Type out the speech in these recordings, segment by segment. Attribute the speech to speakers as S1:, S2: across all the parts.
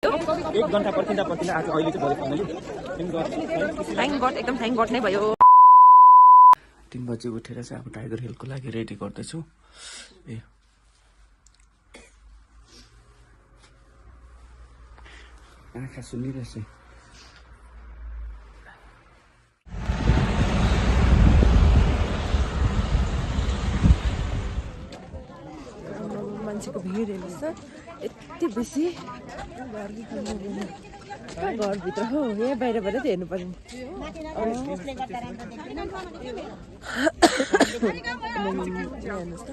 S1: 1 घण्टा पर्खिँदा आज अहिले चाहिँ भयो फाइनली।
S2: थ्याङ्क गड, एकदम थ्याङ्क गड नै भयो।
S1: 3 बजे उठेर चाहिँ अब टाइगर हिलको लागि रेडी गर्दैछु। ए आँखा सुनिरहेछ।
S2: मान्छेको भिड हेर्नुहोस् त, यति बेसी। घरभित्र हो, यहाँ बाहिरबाट त हेर्नु पर्यो। हेर्नुहोस् त,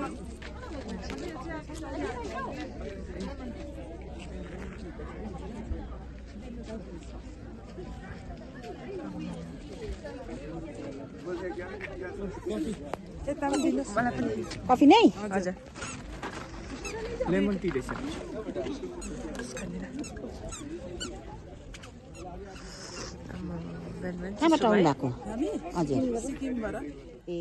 S3: कफी नै?
S2: हजुर,
S1: लेमन टी रहेछ।
S3: कहाँबाट आउनु भएको? हजुर,
S2: सिक्किमबाट।
S3: ए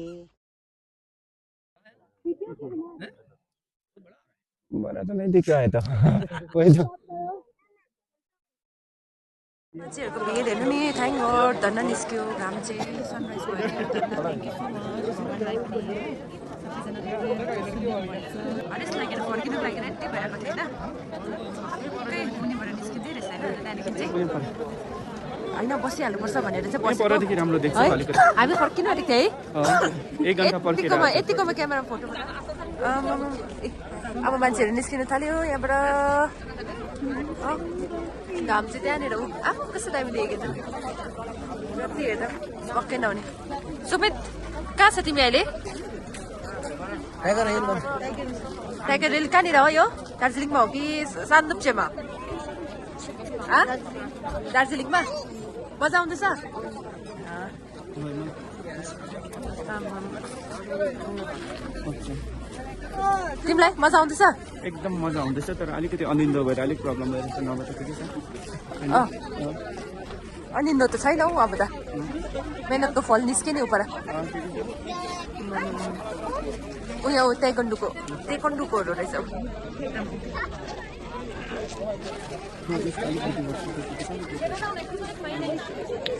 S1: बड़ा तो नहीं दिख रहा है तो कोई तो
S2: मान्छेहरूको भिड हेर्नु नि, थ्याङ्क गड धन्न निस्क्यो। घाम चाहिँ सनराइज भयो। हरेस लागेर फर्किनु लागेर यति भइरहेको थियो होइन, मुनिबाट निस्किँदै रहेछ होइन, त्यहाँदेखि चाहिँ होइन बसिहाल्नुपर्छ भनेर चाहिँ
S1: परदेखि राम्रो देख्छ
S2: है।
S1: अलिकति।
S2: हामी फर्किनु आँटेको थियो है,
S1: 1 घण्टा पर्खेर
S2: यतिकोमा क्यामेरा फोटो। अब मान्छेहरू निस्किनु थाल्यो यहाँबाट। घाम चाहिँ त्यहाँनिर आफू कस्तो दामी देखेको छ, जति हेर्दा पक्कै नहुने। सुमित कहाँ छ तिमी अहिले? टाइगर हिल कहाँनिर हो यो? दार्जिलिङमा हो कि सान्दुप्चेमा? दार्जिलिङमा मजा आउँदैछ? तिमीलाई मजा आउँदैछ?
S1: एकदम मजा आउँदैछ, तर अलिकति अनिन्दो भएर अलिक प्रब्लम भइरहेछ। नभए त ठिकै छ।
S2: अनिन्दो त छैन हौ, अब त मेहनतको फल निस्क्यो नि उपर। उयो तेकन्डुकोहरू रहेछ।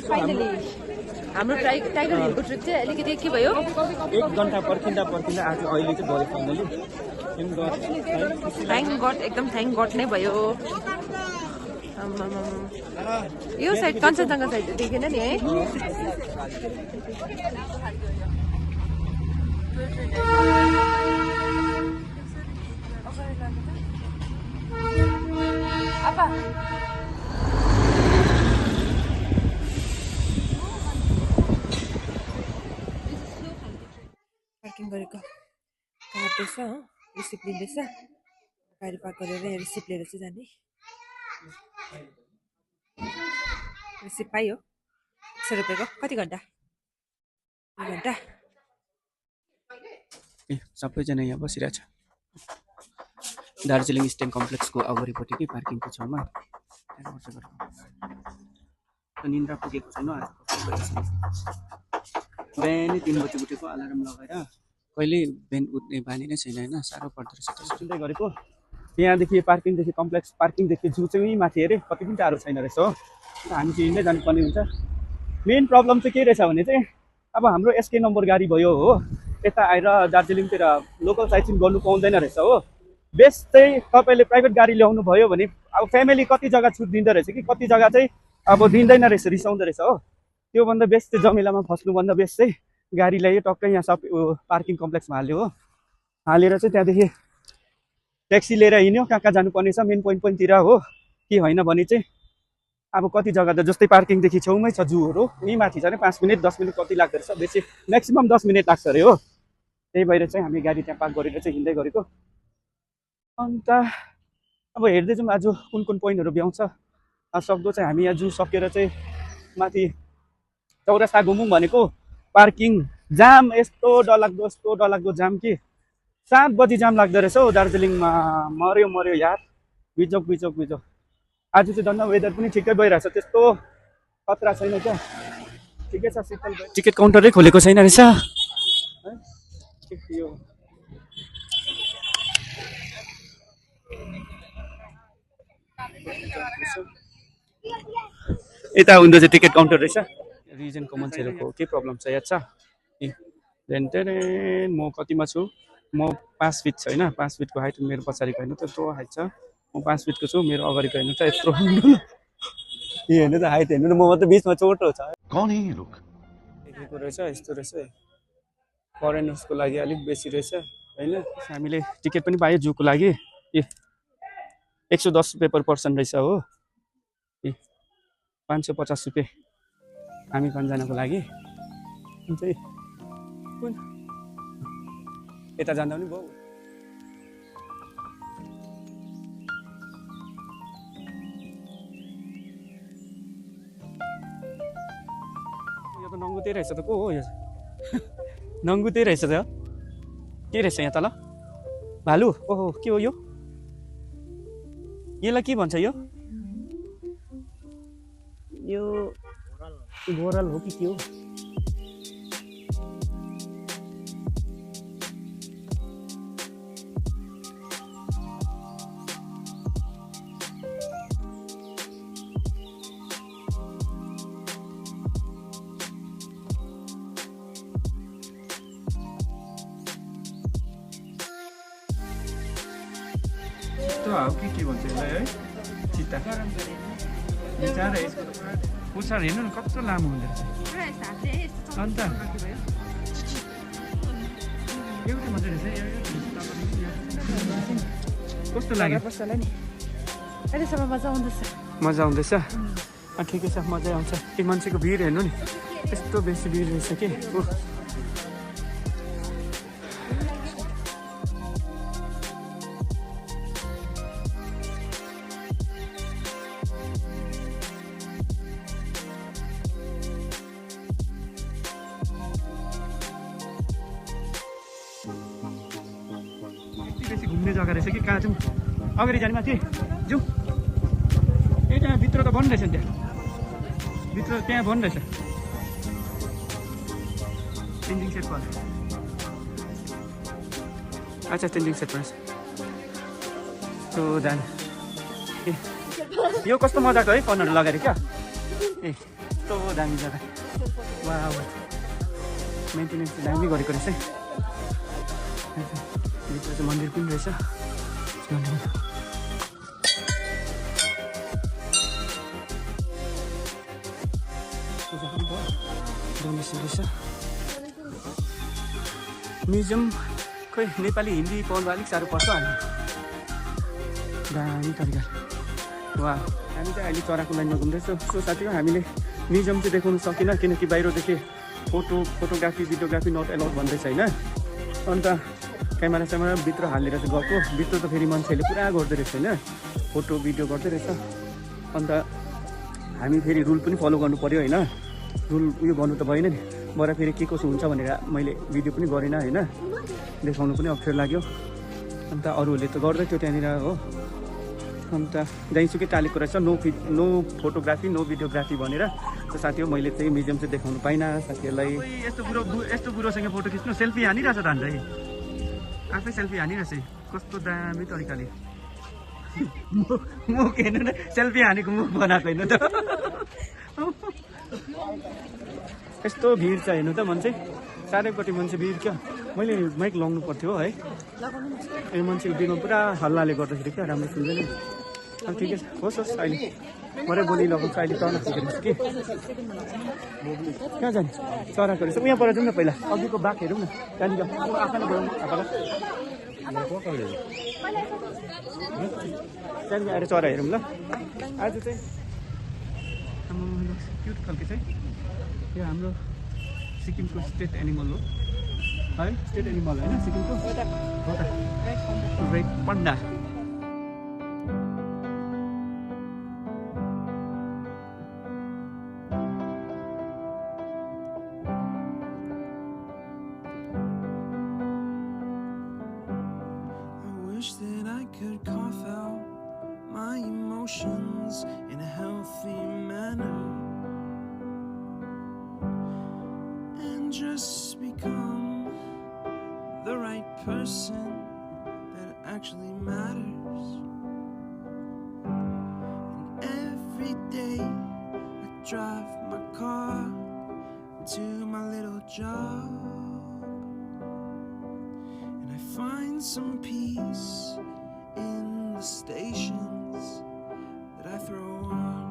S2: फाइनली हाम्रो टाइगर हिलको ट्रिप चाहिँ अलिकति के भयो,
S1: 1 घण्टा पर्खिँदा आज अहिले चाहिँ भयो फाइनली।
S2: थ्याङ्क गड, एकदम थ्याङ्क गड नै भयो। यो साइड कञ्चनजङ्घा साइड देखेन नि है। पार्किङ गरेको काट्दैछ हो, रिसिप्ट लिँदैछ। गाडी पार्क गरेर रिसिप्ट लिएर चाहिँ जाने। रिसिप्ट पायो 100 रुपियाँको। कति घन्टा? 2 घन्टा।
S1: ए सबैजना यहाँ बसिरहेछ। दार्जिलिङ स्टेन कम्प्लेक्सको अगाडिपट्टिकै पार्किङको छेउमा। निन्द्रा पुगेको छैन आज। बिहानै 3 बजी उठेको, अलार्म लगाएर कहिले बिहान उठ्ने बानी नै छैन होइन, साह्रो पर्दो रहेछ। सुन्दै गरेको यहाँदेखि पार्किङदेखि कम्प्लेक्स, पार्किङदेखि जू चाहिँ माथि हेरे कति पनि टाढो छैन रहेछ हो। हामी चाहिँ हिँड्दै जानुपर्ने हुन्छ। मेन प्रब्लम चाहिँ के रहेछ भने चाहिँ अब हाम्रो एसके नम्बर गाडी भयो हो, यता आएर दार्जिलिङतिर लोकल साइट गर्नु पाउँदैन रहेछ हो। बेस्ट चाहिँ तपाईँले प्राइभेट गाडी ल्याउनु भयो भने अब फ्यामिली कति जग्गा छुट दिँदो रहेछ कि कति जग्गा चाहिँ अब दिँदैन रहेछ, रिसाउँदो रहेछ हो। त्योभन्दा बेस्ट चाहिँ जमेलामा फस्नुभन्दा बेस्ट चाहिँ गाडी ल्यायो टक्कै यहाँ सब पार्किङ कम्प्लेक्समा हाल्यो हो। हालेर चाहिँ त्यहाँदेखि ट्याक्सी लिएर हिँड्यो कहाँ कहाँ जानुपर्ने छ मेन पोइन्टतिर हो कि होइन भने चाहिँ अब कति जग्गा त जस्तै पार्किङदेखि छेउमै छ जूहरू, यहीँ माथि छ अरे 5 मिनट 10 मिनट कति लाग्दो रहेछ, बेसी म्याक्सिमम् 10 मिनट लाग्छ अरे हो। त्यही भएर चाहिँ हामी गाडी त्यहाँ पार्क गरेर चाहिँ हिँड्दै गरेको। अन्त अब हेर्दै जाउँ आज कुन कुन पोइन्टहरू भ्याउँछ। सक्दो चाहिँ हामी यहाँ जू सकेर चाहिँ माथि चौरास्ता घुमौँ भनेको। पार्किङ जाम यस्तो डरलाग्दो जाम कि 7 बजी जाम लाग्दो रहेछ हौ दार्जिलिङमा। मर्यो यार, बिजोक। आज चाहिँ धन्न वेदर पनि ठिकै भइरहेछ, त्यस्तो खतरा छैन क्या, ठिकै छ शीतल। टिकट काउन्टरै खोलेको छैन रहेछ है। यो यता उनीहरू चाहिँ टिकट काउन्टर रहेछ रिजनको मान्छेहरूको के प्रब्लम छ याद छ म कतिमा छु म 5 फिट छ होइन 5 फिटको हाइट मेरो पछाडिको होइन त यत्रो हाइट छ म 5 फिटको छु मेरो अगाडिको हेर्नु त यत्रो यो हेर्नु त हाइट हेर्नु न म मात्रै बिचमा चोटो छ
S4: कौन है ये लोग
S1: देखेको रहेछ यस्तो रहेछ फरेनर्सको लागि अलिक बेसी रहेछ होइन हामीले टिकट पनि पायो जूको लागि 110 रुपियाँ पर पर्सन रहेछ हो 550 रुपियाँ हामी 5 जनाको लागि चाहिँ यता जाँदा पनि भयो यो त नङ्गुते रहेछ त को हो यो नङ्गुते रहेछ त के रहेछ यहाँ तल भालु ओहो के हो यो यसलाई के भन्छ यो बोरल हो कि के हो चित्तो हो कि के भन्छ यसलाई है चित्ता बिचारा यसको त पुरा पुच्छर हेर्नु न कत्रो लामो हुँदो रहेछ अन्त एउटै मात्रै रहेछ कस्तो लाग्यो मजा आउँदैछ ठिकै छ मजा आउँछ त्यो मान्छेको भिड हेर्नु नि यस्तो बेसी भिड रहेछ कि बेसी घुम्ने जग्गा रहेछ कि कहाँ जाउँ अगाडि जाने माथि जाउँ ए त्यहाँ भित्र त बन्द रहेछ नि त्यहाँ भित्र त्यहाँ बन्द रहेछ तेन्जिङ सेटको अच्छा तेन्जिङ सेटमा त्यो जाने ए यो कस्तो मजाको है फोनहरू लगाएर क्या ए यस्तो दामी जग्गा वा मेन्टेनेन्स दामी गरेको रहेछ है भित्र चाहिँ मन्दिर पनि रहेछ म्युजियम खोइ नेपाली हिन्दी पढ्नु अलिक साह्रो पर्छ हामी दामी तरिका वा हामी चाहिँ अहिले चराको लाइनमा घुम्दैछौँ सो साथीको हामीले म्युजियम चाहिँ देखाउनु सकिनँ किनकि बाहिरदेखि फोटोग्राफी भिडियोग्राफी नट एलाउड भन्दैछ होइन अन्त क्यामेरा भित्र हालेर चाहिँ गएको भित्र त फेरि मान्छेहरूले पुरा गर्दो रहेछ होइन फोटो भिडियो गर्दै रहेछ अन्त हामी फेरि रुल पनि फलो गर्नु पऱ्यो होइन रुल उयो गर्नु त भएन नि बरा फेरि के कसो हुन्छ भनेर मैले भिडियो पनि गरेन होइन देखाउनु पनि अप्ठ्यारो लाग्यो अन्त अरूहरूले त गर्दै थियो त्यहाँनिर हो अन्त जहीँसुकै टालेको रहेछ नो फोटोग्राफी नो भिडियोग्राफी भनेर त साथी हो मैले चाहिँ म्युजियम चाहिँ देखाउनु पाइनँ साथीहरूलाई यस्तो बुढोसँग फोटो खिच्नु सेल्फी हानिरहेछ त अन्त आफै सेल्फी हानिरहेछ कस्तो दामी तरिकाले मुख हेर्नु न सेल्फी हानेको मुख बनाएको हेर्नु त यस्तो भिड छ हेर्नु त मान्छे चारैपट्टि मान्छे भिड क्या मैले माइक लाउनु पर्थ्यो है ए मान्छेको भिडमा पुरा हल्लाले गर्दाखेरि क्या राम्रो सुन्दैन अब ठिकै छ होस् अहिले मरै बोली लगाउँछ अहिले टर्न सिकेको छु कि कहाँ जाने चराको रहेछ उहाँ पर जाउँ न पहिला अघिको बाघ हेरौँ न त्यहाँनिर आफैले बोलाउनु त्यहाँनिर आएर चरा हेरौँ ल आज चाहिँ क्युट खालको चाहिँ यो हाम्रो सिक्किमको स्टेट एनिमल हो है स्टेट एनिमल होइन सिक्किमको red पन्डा
S5: That I could cough out my emotions in a healthy manner and just become the right person that actually matters. every day I drive my car to my little job, and I find some peace in the stations that I throw on.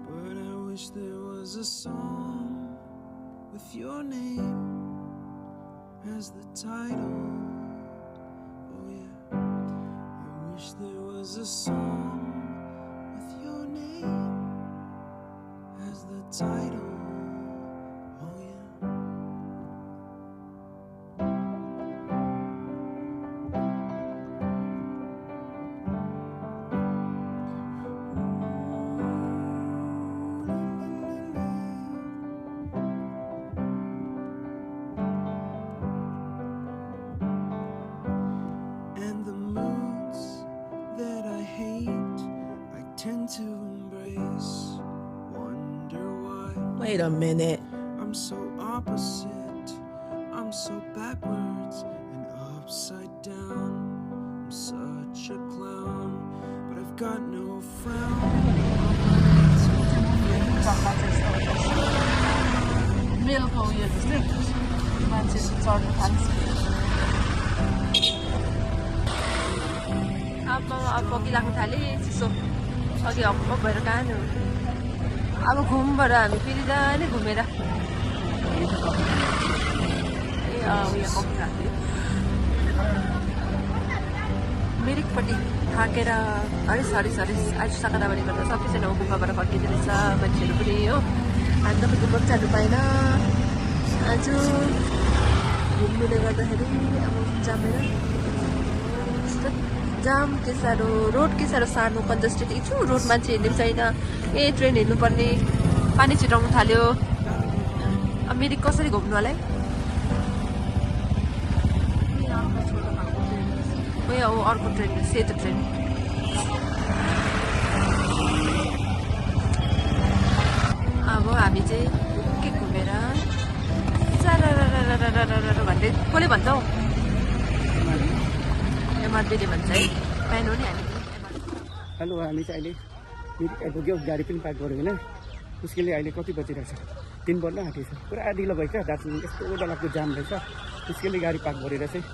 S5: But I wish there was a song with your name as the title. Oh yeah, I wish there was a song with your name as the title. Oh yeah. And the moods that I hate, I tend to embrace. Wonder why
S4: Wait a minute.
S5: I'm so opposite. I'm so backwards and upside down. I'm such a clown, but I've got no frown.
S2: मेलको उयो जस्तै मान्छेहरू चढ्नु थाल्छ अब बगी लाग्नु थाल्यो चिसो अघि हप भएर कहाँनिर अब घुमबाट हामी फेरि जाने घुमेर ए उयो कफी खाँदै मिरिकपट्टि थाकेर हरिस हरिस हरिस आज साकादाबारी गर्दा सबैजना गुम्बाबाट फर्किँदो रहेछ मान्छेहरू पनि हो हामी त गुम्बा पनि जानु पाएन आज घुम्नुले गर्दाखेरि अब जामेर जाम के साह्रो रोड के साह्रो सानो कन्जस्टेड छु रोड मान्छे हिँड्ने पनि छैन ए ट्रेन हिँड्नुपर्ने पानी छिटाउनु थाल्यो अब मिरिक कसरी घुम्नु होला है ओ अर्को ट्रेन सेतो ट्रेन अब हामी चाहिँ के घुमेर भन्दै कसले भन्छ हौ एमआरपीले भन्छ है प्यान हो नि हामी
S1: हेलो हामी चाहिँ अहिले मिरिक आइपुग्यो गाडी पनि पार्क गऱ्यो होइन मुस्किलले अहिले कति बजिरहेछ 3 बज्न आँटेछ पुरा ढिलो भयो क्या दार्जिलिङ यस्तो डरलाग्दो जाम रहेछ मुस्किलले गाडी पार्क गरेर चाहिँ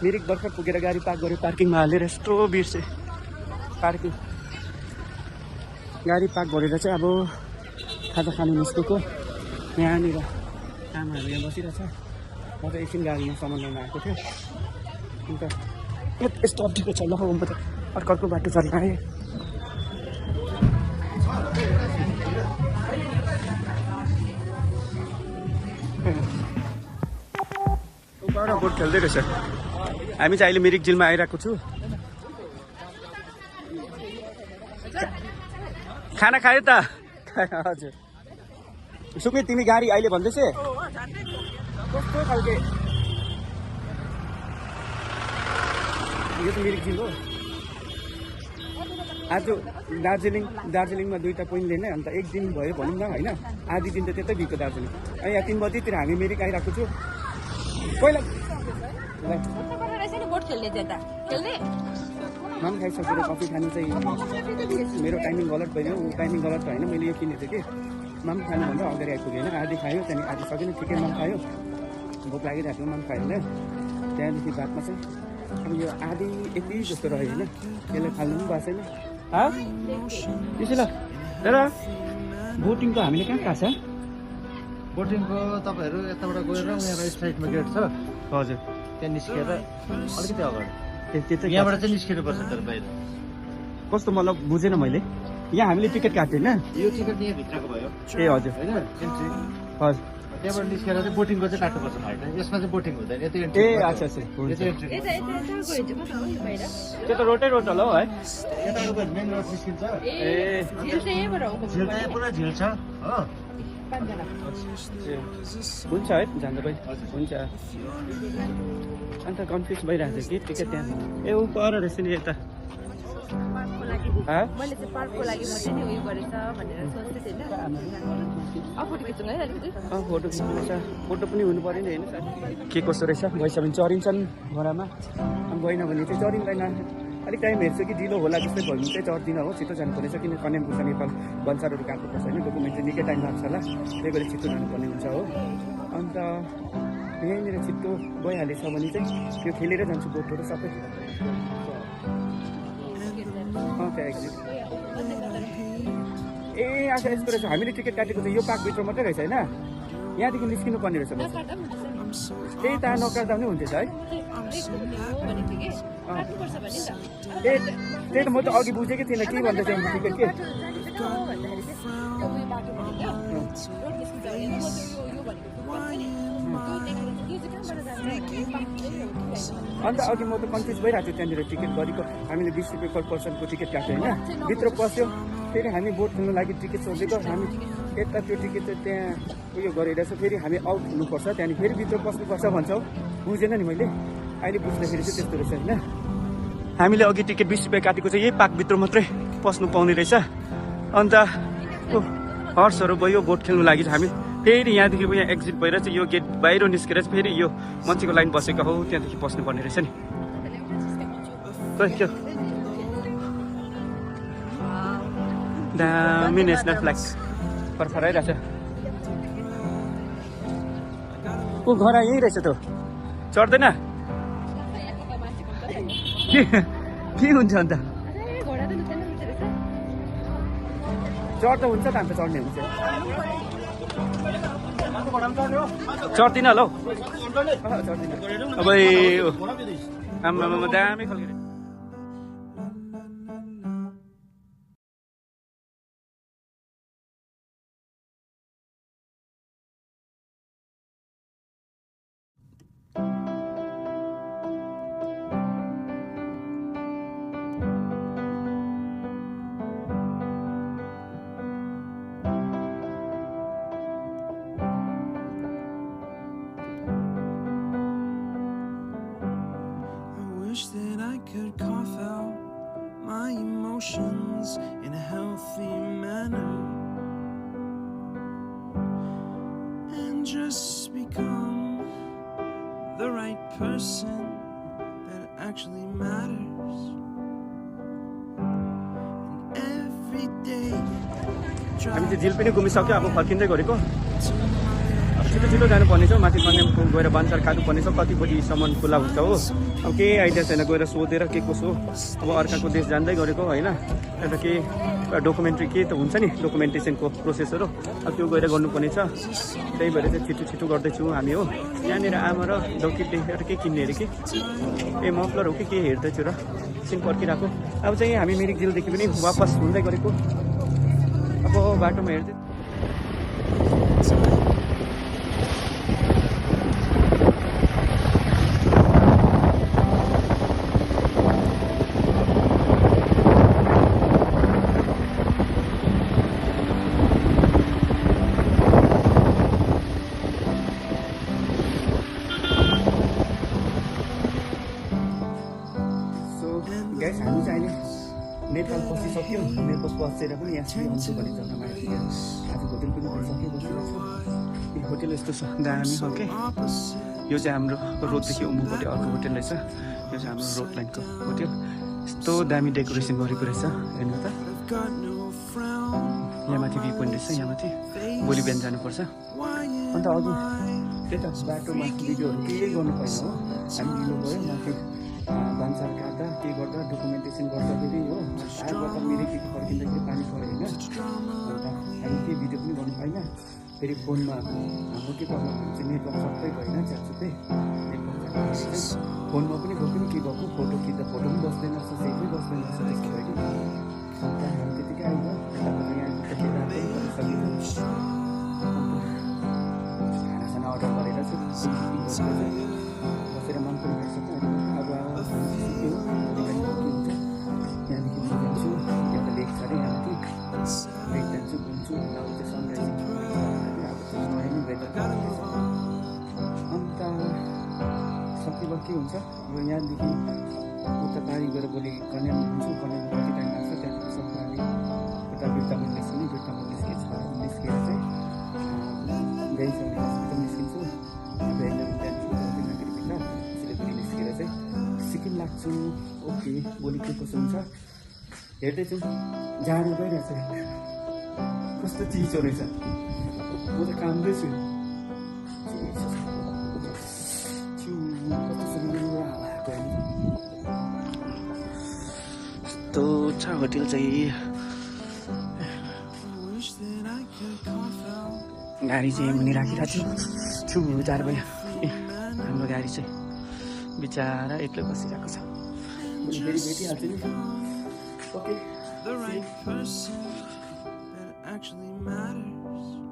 S1: मिरिक भर्खर पुगेर गाडी पार्क गऱ्यो पार्किङमा हालेर यस्तो बिर्से पार्किङ गाडी पार्क गरेर चाहिँ अब खाजा खानु निस्केको यहाँनिर आमाहरू यहाँ बसिरहेछ म त एकछिन गाडीमा सामान ल्याउन आएको थिएँ अन्त यस्तो अप्ठ्यारो छ ल म त अर्को बाटो चल्न आएँ बोट खेल्दै रहेछ हामी चाहिँ अहिले मिरिक झिलमा आइरहेको छु खाना खायो त हजुर सुकै तिमी गाडी अहिले भन्दैछ कस्तो खालके यो त मिरिक झिल हो आज दार्जिलिङमा 2टा पोइन्ट लिने अन्त एक दिन भयो भनौँ न होइन आधी दिन त त्यतै बित्यो दार्जिलिङ अनि यहाँ 3 बजीतिर हामी मिरिक आइरहेको छु पहिला
S2: बोट खेल्ने ज्यादा खेल्ने
S1: माम खाइसकेर कफी खानु चाहिँ मेरो टाइमिङ गलत भयो टाइमिङ गलत होइन मैले यो किनेको थिएँ कि माम खानुभन्दा अगाडि आइपुगेँ होइन आधी खायो त्यहाँदेखि आधी सकेन ठिकै माम खायो भोक लागिरहेको माम खायो होइन त्यहाँदेखि बादमा चाहिँ अब यो आधी यति जस्तो रह्यो होइन त्यसलाई फाल्नु पनि भएको छैन त्यसो ल तर बोटिङको हामीले कहाँ छ
S6: बोटिङको तपाईँहरू यताबाट गएर उहाँबाट स्ट्राइटमा गेट छ
S1: हजुर
S6: त्यहाँ निस्केर अलिकति अगाडि
S1: त्यतै
S6: यहाँबाट चाहिँ निस्किनुपर्छ तर बाहिर
S1: कस्तो मतलब बुझेन मैले यहाँ हामीले टिकट काट्यो होइन
S6: यो टिकट यहाँ भित्रको भयो
S1: ए हजुर
S6: होइन एन्ट्री
S1: हजुर
S6: त्यहाँबाट निस्केर चाहिँ बोटिङको चाहिँ काट्नुपर्छ फाइट यसमा चाहिँ बोटिङ हुँदैन यो चाहिँ
S1: ए
S6: एन्ट्री
S1: अच्छा अच्छा
S6: यो
S1: हुन्छ
S6: चाहिँ एन्ट्री
S1: त्यो त रोटै रोट होला हो है
S6: यताबाट मेन रोड निस्किन्छ
S1: ए
S6: झिल चाहिँ यहाँ पुरा झिल छ हो
S1: हुन्छ है जाँदा भाइ हुन्छ अन्त कन्फ्युज भइरहेको छ कि टिकट त्यहाँ ए ऊ पर रहेछ नि यता
S2: मैले चाहिँ पार्कको लागि मात्रै नि उयो गरेछ भनेर सोच्दै थिएँ फोटो खिच्नु है अलिकति
S1: फोटो खिच्नु रहेछ फोटो पनि हुनु पऱ्यो नि होइन के कस्तो रहेछ गइसक्यो भने चढिन्छन् घोडामा गएन भने चाहिँ चढिँदैन अलिक टाइम हेर्छु कि ढिलो होला जस्तै भयो भने चाहिँ चढ्दिनँ हो, छिटो जानुपर्नेछ किन कन्यामपुर नेपाल भन्सारहरू गएको पर्छ होइन, डकुमेन्ट चाहिँ निकै टाइम लाग्छ होला, त्यही भएर छिटो जानुपर्ने हुन्छ हो। अन्त यहीँनिर छिटो गइहालेछ भने चाहिँ त्यो खेलेर जान्छु बोटहरू सबै। त्यहाँ एक्जिट ए अच्छा यस्तो रहेछ, हामीले टिकट काटेको चाहिँ यो पार्कभित्र मात्रै रहेछ होइन, यहाँदेखि निस्किनु पर्ने रहेछ। त्यही त नकाट्दा पनि हुन्थ्यो है। ए त्यही त म त अघि बुझेकै थिइनँ के भन्दै थियो टिकट के। अन्त अघि म त कन्फ्युज भइरहेको थियो, त्यहाँनिर टिकट गरेको हामीले 20 रुपियाँ पर पर्सनको टिकट काट्यो होइन, भित्र पस्यो फेरि हामी बोट खेल्नु लागि टिकट सोधेको, हामी यता त्यो टिकट चाहिँ त्यहाँ उयो गरेर चाहिँ फेरि हामी आउट हुनुपर्छ, त्यहाँदेखि फेरि भित्र पस्नुपर्छ भन्छौ, बुझेन नि मैले अहिले बुझ्दाखेरि चाहिँ त्यस्तो रहेछ होइन। हामीले अघि टिकट 20 रुपियाँ काटेको चाहिँ यही पार्कभित्र मात्रै पस्नु पाउने रहेछ। अन्त हर्सहरू भयो बोट खेल्नु लागि हामी फेरि यहाँदेखि यहाँ एक्जिट भएर चाहिँ यो गेट बाहिर निस्केर चाहिँ फेरि यो मान्छेको लाइन बसेको हो त्यहाँदेखि पस्नुपर्ने रहेछ नि। दामी नेसनल फ्ल्याग फरफराइरहेछ। ऊ घर यहीँ रहेछ त, चढ्दैन के हुन्छ अन्त? चढ्दा हुन्छ त अन्त, चढ्ने हुन्छ। चढ्दिन ल हौ, चढ्दिन अब आम्मामा दामी खालको।
S5: Wish that I could cough out my emotions in a healthy manner and just become the right person that actually matters. And every day
S1: हामी चाहिँ झिल पनि घुमिसक्यो, अब फर्किँदै गरेको। छिटो छिटो जानुपर्ने छ, माथि कन्यामपुर गएर भन्सार काट्नुपर्ने छ, कति बजीसम्म खुला हुन्छ हो। अब केही आइडिया छैन, गएर सोधेर के कसो। अब अर्काको देश जान्दै गरेको होइन, एउटा के डकुमेन्ट्री के त हुन्छ नि डकुमेन्टेसनको प्रोसेसहरू, अब त्यो गएर गर्नुपर्ने छ। त्यही भएर चाहिँ छिटो छिटो गर्दैछु हामी हो। यहाँनिर आमा र डौकी देखेर के किन्ने अरे कि ए मफलर हो कि के हेर्दैछु र एकछिन पर्खिरहेको। अब चाहिँ हामी मिरिक झिलदेखि पनि वापस हुँदै गरेको, अब बाटोमा हेर्दै गाइस हामी चाहिँ अहिले नेपाल पसिसक्यो। नेपाल पसेर पनि यहाँ चाहिँ आउँछु भन्ने जग्गामा आइपुग्यो। आज होटेल पनि भइसक्यो, बसिरहेको छु। यो होटेल यस्तो छ दामी खालके। यो चाहिँ हाम्रो रोडदेखि उम्मुपट्टि अर्को होटेल रहेछ। यो चाहिँ हाम्रो रोड लाइनको होटेल। यस्तो दामी डेकोरेसन गरेको रहेछ हेर्नु त। यहाँ माथि भ्यू पोइन्ट रहेछ, यहाँ माथि भोलि बिहान जानुपर्छ। अन्त अघि त्यही त बाटोमा भिडियोहरू केही गर्नु पाएन हो, हामी ढिलो गयो माथि भन्सार काट्दा के गर्दा डकुमेन्टेसन गर्दाखेरि हो। आएर मेरैदेखि फर्किँदाखेरि पानी पऱ्यो होइन, अन्त हामी केही भिडियो पनि गर्नु पाएन। फेरि फोनमा हाम्रो के प्रब्लम हुन्छ, नेटवर्क सबै भएन च्यापचुपै नेटवर्क फोनमा पनि गएको नि के भएको, फोटो खिच्दा फोटो पनि बस्दैन रहेछ, सेभ पनि बस्दैन रहेछ, त्यस्तो भयो कि। अन्त हामी त्यतिकै आइयो, यहाँ सकिन्छ। खानासाना अर्डर गरेर चाहिँ बसेर मन पनि खाइसक्यो। अब यहाँदेखि म जान्छु, यहाँ त लेक छ अरे, यहाँ माथि लेक जान्छु घुम्छु। अब चाहिँ सनराइजिङ अब चाहिँ नयाँ नै वेदर गर्दैछ। अन्त सकेको के हुन्छ, अब यहाँदेखि उता गाडी गएर भोलि कन्याम घुम्छु। कन्याम कति टाइम लाग्छ, त्यहाँदेखि सक्नु हामी उता बिर्तामोड निस्किने, बिर्तामोड निस्केर चाहिँ गइसक्ने हस्पिटल निस्किन्छु। अब त्यहाँदेखि सिलगढी निस्केर चाहिँ सिक्किम लाग्छ। लाग्छु ओके भोलि के कसो हुन्छ हेर्दैछु जाडो गइरहेछ कस्तो चिसो रहेछ म त कामदै छु कस्तो छ होटल चाहिँ गाडी चाहिँ मुनि राखिरहेको छु जाडो भयो हाम्रो गाडी चाहिँ बिचारा एक्लै बसिरहेको छ फेरि भेटिहाल्छु नि okay
S5: the right person that actually matters.